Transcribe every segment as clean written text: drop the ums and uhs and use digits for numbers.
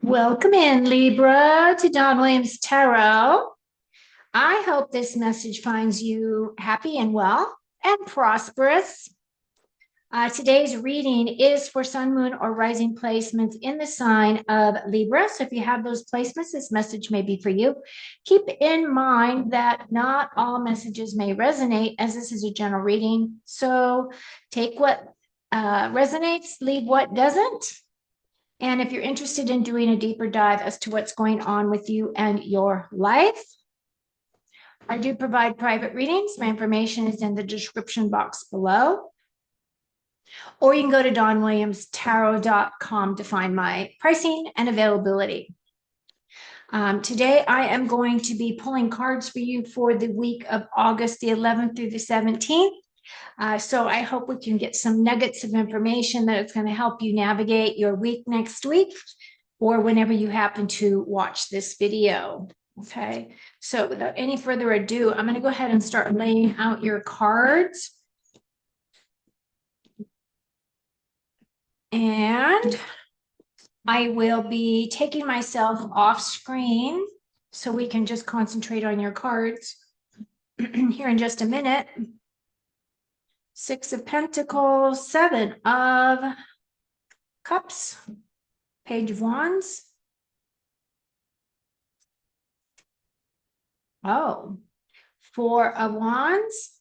Welcome in, Libra, to Don Williams Tarot. I hope this message finds you happy and well and prosperous. Today's reading is for sun, moon, or rising placements in the sign of Libra. So if you have those placements, this message may be for you. Keep in mind that not all messages may resonate, as this is a general reading. So take what resonates, leave what doesn't. And if you're interested in doing a deeper dive as to what's going on with you and your life, I do provide private readings. My information is in the description box below. Or you can go to donwilliamstarot.com to find my pricing and availability. Today, I am going to be pulling cards for you for the week of August the 11th through the 17th. So I hope we can get some nuggets of information that it's going to help you navigate your week next week or whenever you happen to watch this video. Okay, so without any further ado, I'm going to go ahead and start laying out your cards. And I will be taking myself off screen so we can just concentrate on your cards here in just a minute. Six of Pentacles, Seven of Cups, Page of Wands. Oh, Four of Wands,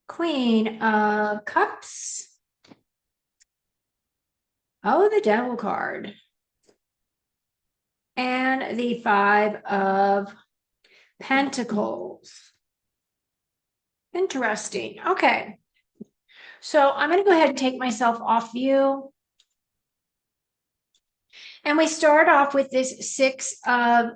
Queen of Cups. Oh, the Devil card. And the Five of Pentacles. Interesting. Okay. So I'm going to go ahead and take myself off view. And we start off with this Six of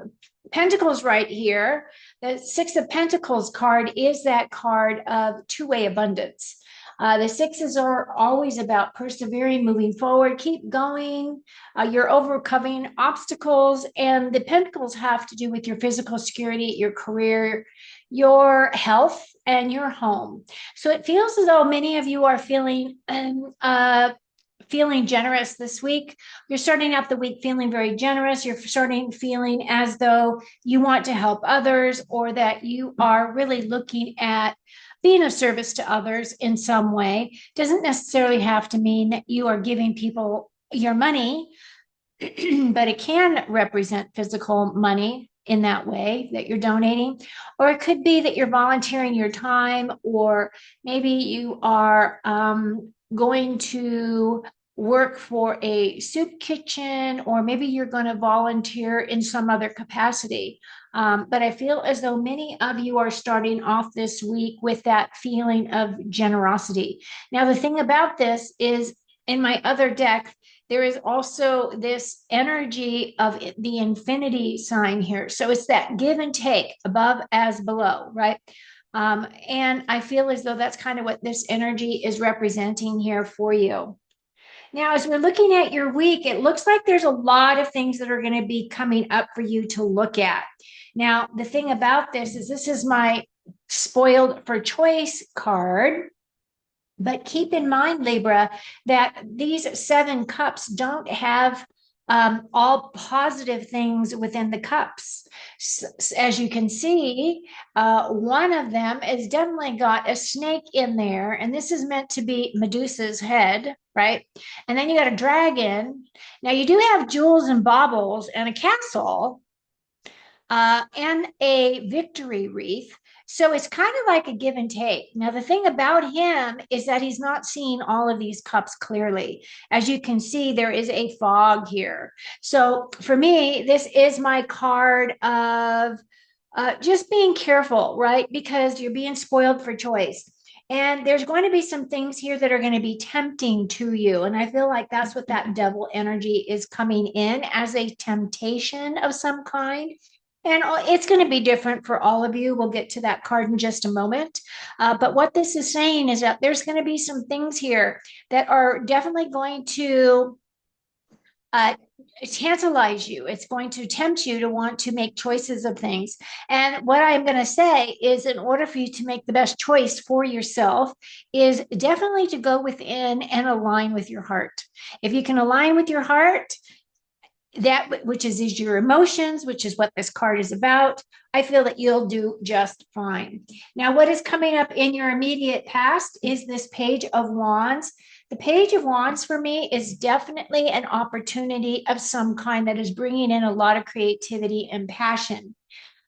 Pentacles right here. The Six of Pentacles card is that card of two-way abundance. The sixes are always about persevering, moving forward, keep going. You're overcoming obstacles, and the pentacles have to do with your physical security, your career, your health, and your home. So it feels as though many of you are feeling generous this week. You're starting out the week feeling very generous. You're starting feeling as though you want to help others, or that you are really looking at being of service to others in some way. Doesn't necessarily have to mean that you are giving people your money, but it can represent physical money in that way that you're donating. Or it could be that you're volunteering your time, or maybe you are going to work for a soup kitchen, or maybe you're going to volunteer in some other capacity. But I feel as though many of you are starting off this week with that feeling of generosity. Now, the thing about this is, in my other deck, there is also this energy of the infinity sign here. So it's that give and take, above as below, right? And I feel as though that's kind of what this energy is representing here for you. Now, as we're looking at your week, it looks like there's a lot of things that are going to be coming up for you to look at. Now, the thing about this is my spoiled for choice card. But keep in mind, Libra, that these seven cups don't have all positive things within the cups. As you can see, one of them has definitely got a snake in there, and this is meant to be Medusa's head, right? And then you got a dragon. Now, you do have jewels and baubles and a castle and a victory wreath. So it's kind of like a give and take. Now, the thing about him is that he's not seeing all of these cups clearly. As you can see, there is a fog here. So for me, this is my card of just being careful, right? Because you're being spoiled for choice. And there's going to be some things here that are going to be tempting to you. And I feel like that's what that devil energy is coming in as a temptation of some kind. And it's going to be different for all of you. We'll get to that card in just a moment. But what this is saying is that there's going to be some things here that are definitely going to tantalize you. It's going to tempt you to want to make choices of things. And what I'm going to say is, in order for you to make the best choice for yourself, is definitely to go within and align with your heart. If you can align with your heart, that which is your emotions, which is what this card is about, I feel that you'll do just fine. Now, what is coming up in your immediate past is this Page of Wands. The Page of Wands for me is definitely an opportunity of some kind that is bringing in a lot of creativity and passion.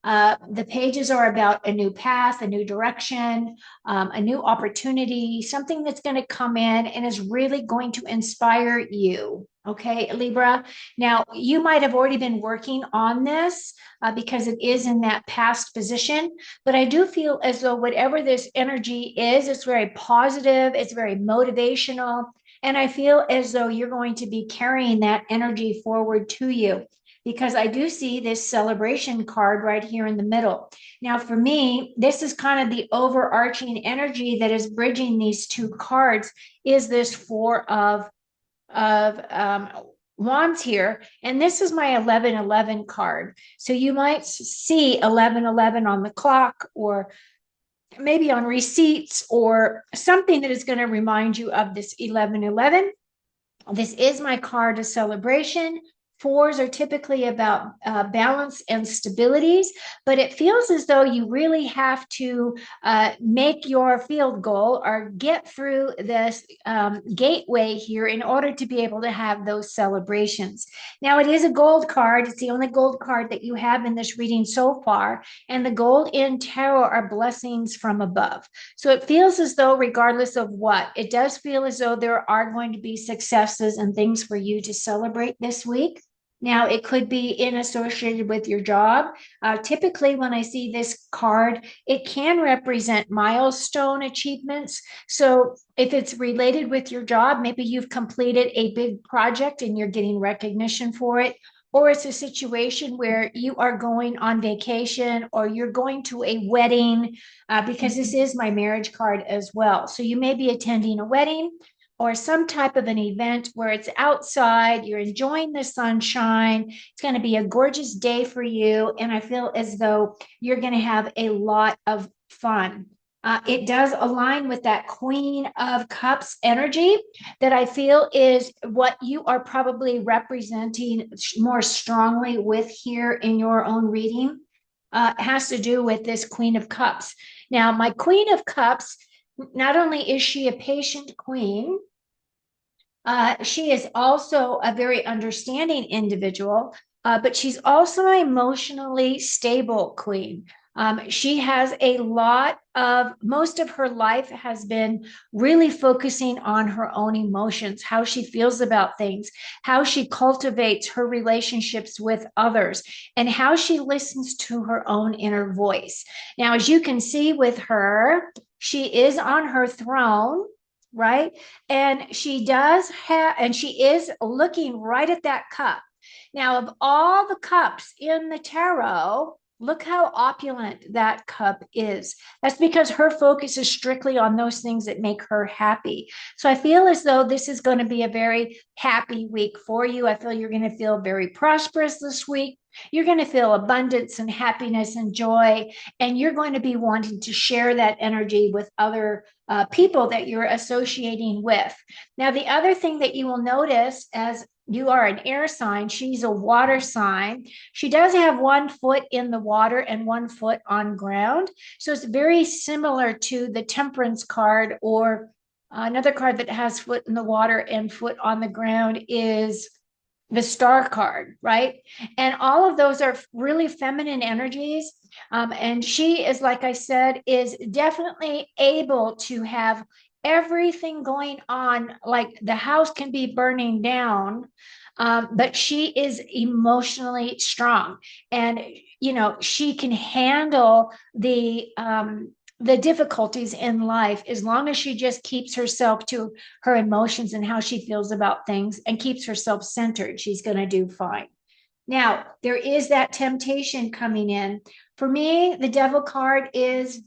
The pages are about a new path, a new direction, a new opportunity, something that's going to come in and is really going to inspire you. Okay, Libra. Now, you might have already been working on this because it is in that past position, but I do feel as though whatever this energy is, it's very positive, it's very motivational, and I feel as though you're going to be carrying that energy forward to you because I do see this celebration card right here in the middle. Now, for me, this is kind of the overarching energy that is bridging these two cards is this Four of Wands here. And this is my 1111 card. So you might see 1111 on the clock or maybe on receipts or something that is going to remind you of this 1111. This is my card of celebration. Fours are typically about balance and stabilities, but it feels as though you really have to make your field goal or get through this gateway here in order to be able to have those celebrations. Now, it is a gold card. It's the only gold card that you have in this reading so far, and the gold in tarot are blessings from above. So it feels as though, regardless of what, it does feel as though there are going to be successes and things for you to celebrate this week. Now, it could be associated with your job. Typically, when I see this card, it can represent milestone achievements. So if it's related with your job, maybe you've completed a big project and you're getting recognition for it. Or it's a situation where you are going on vacation or you're going to a wedding, because this is my marriage card as well. So you may be attending a wedding or some type of an event where it's outside, you're enjoying the sunshine. It's going to be a gorgeous day for you. And I feel as though you're going to have a lot of fun. It does align with that Queen of Cups energy that I feel is what you are probably representing more strongly with here in your own reading. Has to do with this Queen of Cups. Now, my Queen of Cups, not only is she a patient queen, she is also a very understanding individual, but she's also an emotionally stable queen. She has most of her life has been really focusing on her own emotions, how she feels about things, how she cultivates her relationships with others, and how she listens to her own inner voice. Now, as you can see with her, she is on her throne, right? And she is looking right at that cup. Now, of all the cups in the tarot, look how opulent that cup is. That's because her focus is strictly on those things that make her happy. So I feel as though this is going to be a very happy week for you. I feel you're going to feel very prosperous this week. You're going to feel abundance and happiness and joy, and you're going to be wanting to share that energy with other people that you're associating with. Now, the other thing that you will notice, as you are an air sign, she's a water sign. She does have 1 foot in the water and 1 foot on ground. So it's very similar to the Temperance card, or another card that has foot in the water and foot on the ground is the Star card, right? And all of those are really feminine energies. And she is, like I said, is definitely able to have everything going on. Like the house can be burning down, but she is emotionally strong, and she can handle the difficulties in life as long as she just keeps herself to her emotions and how she feels about things and keeps herself centered. She's going to do fine. Now, there is that temptation coming in. For me, the Devil card is,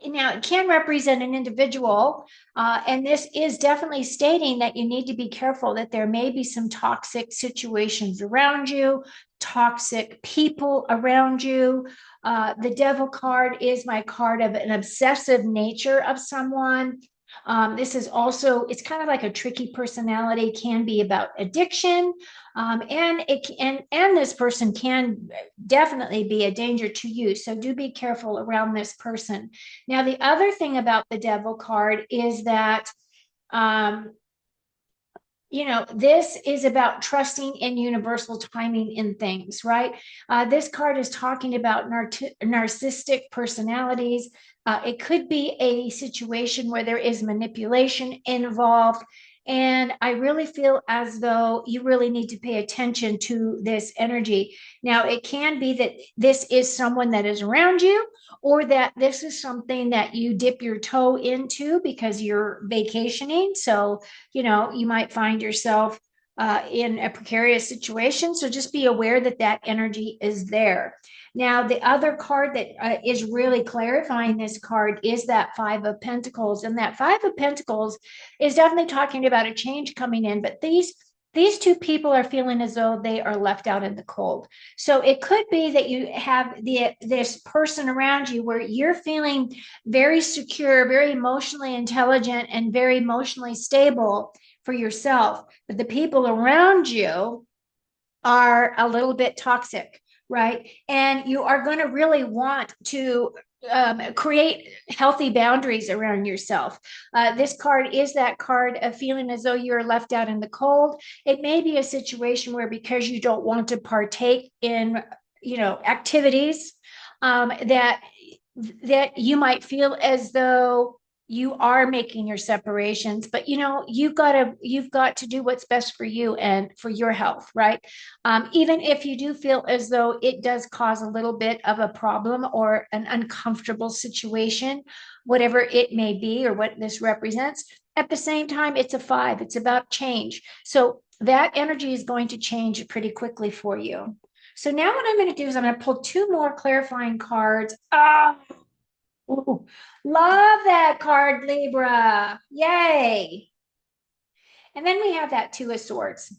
now it can represent an individual, and this is definitely stating that you need to be careful that there may be some toxic situations around you, toxic people around you. The Devil card is my card of an obsessive nature of someone. This is also, it's kind of like a tricky personality, can be about addiction. And this person can definitely be a danger to you. So do be careful around this person. Now, the other thing about the devil card is that, um, this is about trusting in universal timing in things, right? This card is talking about narcissistic personalities. It could be a situation where there is manipulation involved. And I really feel as though you really need to pay attention to this energy. Now, it can be that this is someone that is around you, or that this is something that you dip your toe into because you're vacationing. So, you might find yourself in a precarious situation. So just be aware that that energy is there. Now, the other card that is really clarifying this card is that Five of Pentacles. And that Five of Pentacles is definitely talking about a change coming in, but these two people are feeling as though they are left out in the cold. So it could be that you have this person around you where you're feeling very secure, very emotionally intelligent, and very emotionally stable for yourself. But the people around you are a little bit toxic, right? And you are going to really want to create healthy boundaries around yourself. This card is that card of feeling as though you're left out in the cold. It may be a situation where, because you don't want to partake in, activities, that you might feel as though you are making your separations, but you've got to do what's best for you and for your health, right? Even if you do feel as though it does cause a little bit of a problem or an uncomfortable situation, whatever it may be or what this represents, at the same time, it's a five, it's about change. So that energy is going to change pretty quickly for you. So now what I'm going to do is I'm going to pull two more clarifying cards. Ooh, love that card, Libra. Yay. And then we have that Two of Swords.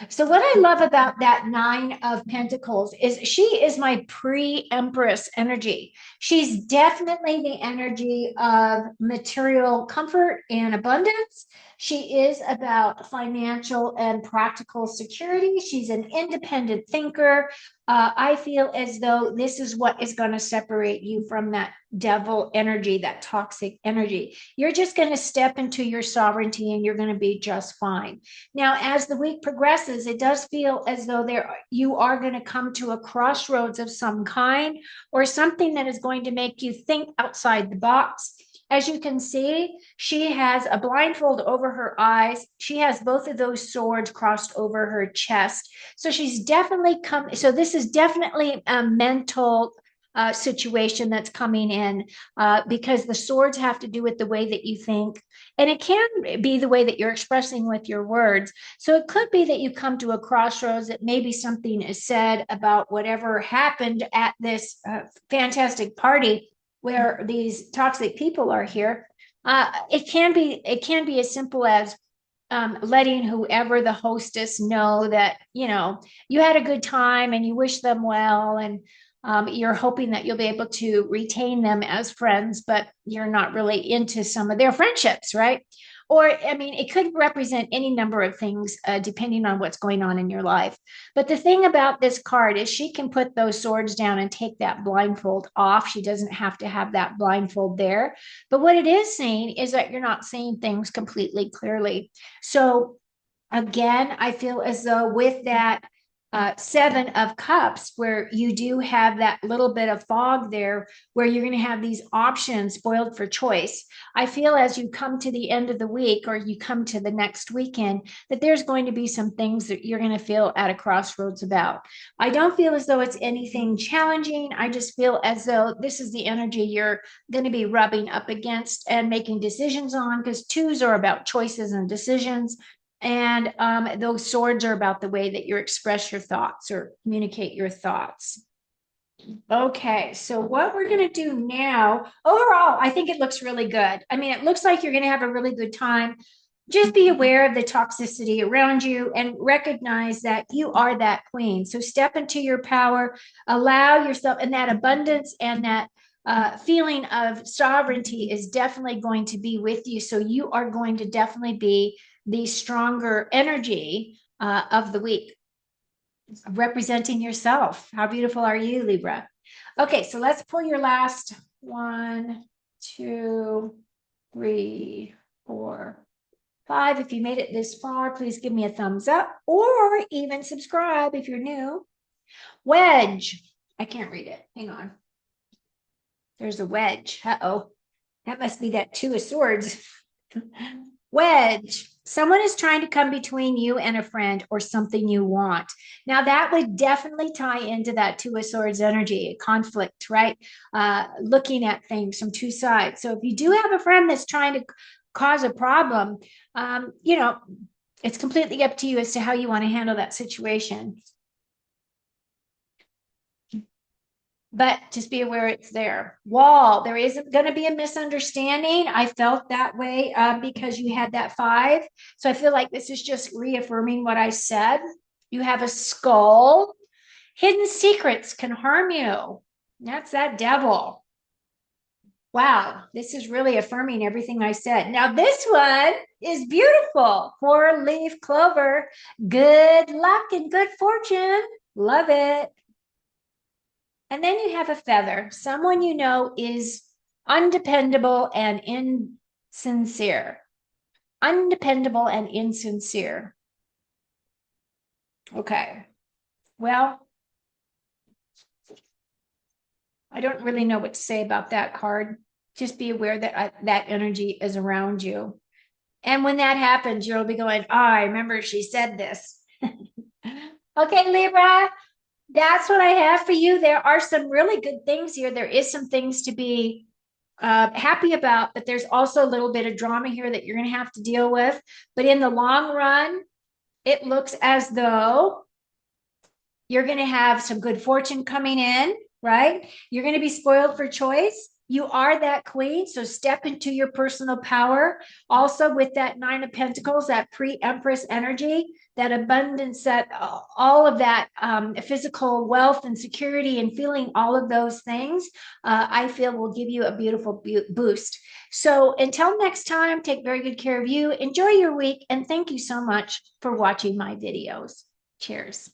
So what I love about that Nine of Pentacles is she is my pre-Empress energy. She's definitely the energy of material comfort and abundance. She is about financial and practical security. She's an independent thinker. I feel as though this is what is going to separate you from that devil energy, that toxic energy. You're just going to step into your sovereignty and you're going to be just fine. Now, as the week progresses, it does feel as though you are going to come to a crossroads of some kind, or something that is going to make you think outside the box. As you can see, she has a blindfold over her eyes. She has both of those swords crossed over her chest. So she's definitely so this is definitely a mental situation that's coming in, because the swords have to do with the way that you think, and it can be the way that you're expressing with your words. So it could be that you come to a crossroads, that maybe something is said about whatever happened at this fantastic party where these toxic people are here. It can be as simple as letting whoever the hostess know that you had a good time and you wish them well, and you're hoping that you'll be able to retain them as friends, but you're not really into some of their friendships, right? Or, I mean, it could represent any number of things, depending on what's going on in your life. But the thing about this card is she can put those swords down and take that blindfold off. She doesn't have to have that blindfold there. But what it is saying is that you're not seeing things completely clearly. So, again, I feel as though with that Seven of Cups, where you do have that little bit of fog there, where you're going to have these options spoiled for choice. I feel as you come to the end of the week, or you come to the next weekend, that there's going to be some things that you're going to feel at a crossroads about. I don't feel as though it's anything challenging. I just feel as though this is the energy you're going to be rubbing up against and making decisions on, because twos are about choices and decisions. And those swords are about the way that you express your thoughts or communicate your thoughts. Okay, so what we're going to do now, overall, I think it looks really good. I mean, it looks like you're going to have a really good time. Just be aware of the toxicity around you and recognize that you are that queen. So step into your power, allow yourself, and that abundance and that feeling of sovereignty is definitely going to be with you. So you are going to definitely be the stronger energy of the week, representing yourself. How beautiful are you, Libra? Okay, so let's pull your last 1, 2, 3, 4, 5. If you made it this far, please give me a thumbs up or even subscribe if you're new. Wedge. I can't read it. Hang on. There's a wedge. Uh-oh. That must be that Two of Swords. Wedge. Someone is trying to come between you and a friend or something you want. Now, that would definitely tie into that Two of Swords energy, conflict, right? Looking at things from two sides. So if you do have a friend that's trying to cause a problem, it's completely up to you as to how you want to handle that situation. But just be aware it's there. Wall, there isn't going to be a misunderstanding. I felt that way because you had that 5. So I feel like this is just reaffirming what I said. You have a skull. Hidden secrets can harm you. That's that devil. Wow, this is really affirming everything I said. Now, this one is beautiful. 4-leaf clover. Good luck and good fortune. Love it. And then you have a feather. Someone you know is undependable and insincere. Undependable and insincere. Okay. Well, I don't really know what to say about that card. Just be aware that that energy is around you. And when that happens, you'll be going, oh, I remember she said this. Okay, Libra, that's what I have for you. There are some really good things here. There is some things to be happy about, but there's also a little bit of drama here that you're going to have to deal with. But in the long run, it looks as though you're going to have some good fortune coming in, right? You're going to be spoiled for choice. You are that queen, so step into your personal power. Also, with that 9 of Pentacles, that pre-Empress energy, that abundance, that all of that physical wealth and security and feeling all of those things, I feel will give you a beautiful boost. So until next time, take very good care of you. Enjoy your week, and thank you so much for watching my videos. Cheers.